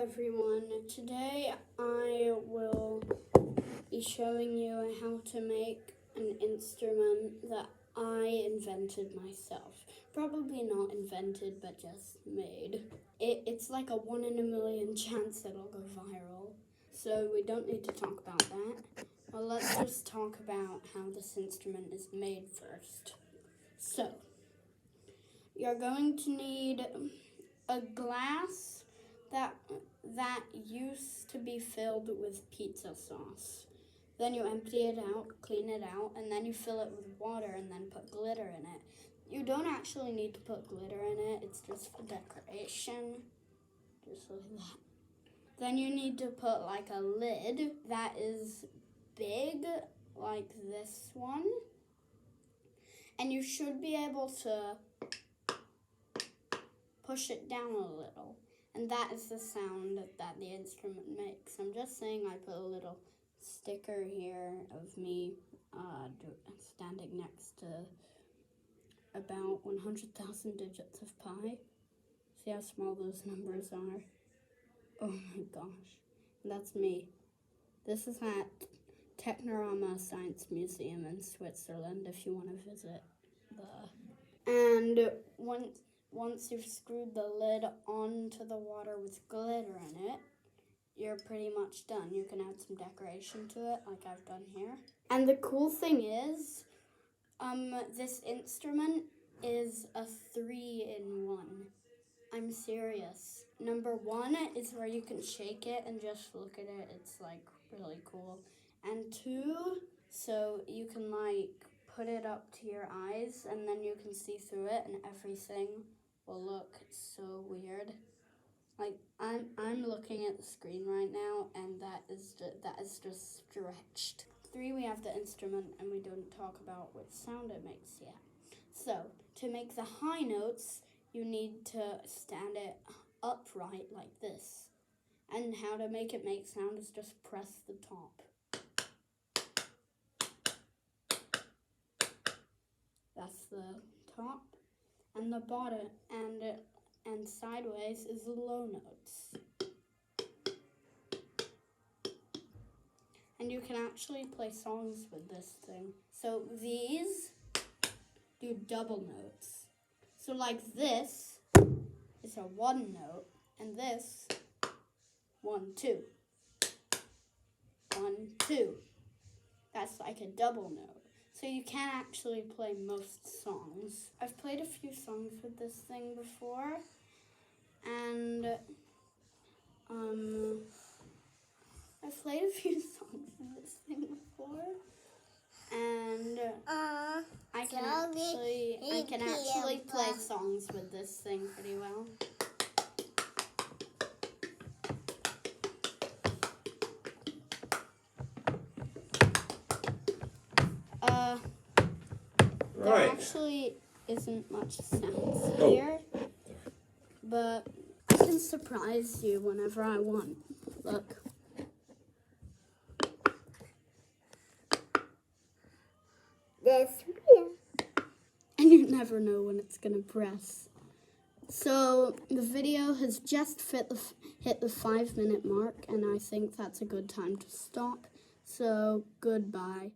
everyone. Today I will be showing you how to make an instrument that I invented myself. Probably not invented, but just made. It's like a 1 in a million chance it'll go viral. So we don't need to talk about that. Well, let's just talk about how this instrument is made first. So, you're going to need a glass that used to be filled with pizza sauce. Then you empty it out, clean it out, and then you fill it with water and then put glitter in it. You don't actually need to put glitter in it, it's just for decoration, just like that. Then you need to put like a lid that is big, like this one. And you should be able to push it down a little. And that is the sound that the instrument makes. I'm just saying I put a little sticker here of me standing next to about 100,000 digits of pi. See how small those numbers are? Oh my gosh. And that's me. This is at Technorama Science Museum in Switzerland if you want to visit. And once you've screwed the lid onto the water with glitter in it, you're pretty much done. You can add some decoration to it, like I've done here. And the cool thing is, this instrument is a 3-in-1. I'm serious. Number 1 is where you can shake it and just look at it. It's like really cool. And 2, so you can like put it up to your eyes and then you can see through it and everything will look so weird. Like I'm looking at the screen right now and that is just stretched. 3, we have the instrument and we don't talk about what sound it makes yet. So to make the high notes, you need to stand it upright like this. And how to make it make sound is just press the top. That's the top. And the bottom and sideways is the low notes. And you can actually play songs with this thing. So these do double notes. So like this is a 1 note, and this 1, 2. 1, 2. That's like a double note. So you can actually play most songs. I've played a few songs with this thing before, and I've played a few songs with this thing before, and I can actually play songs with this thing pretty well. There actually isn't much sounds here, but I can surprise you whenever I want. Look. This here. And you never know when it's gonna press. So the video has just hit the 5-minute mark, and I think that's a good time to stop. So goodbye.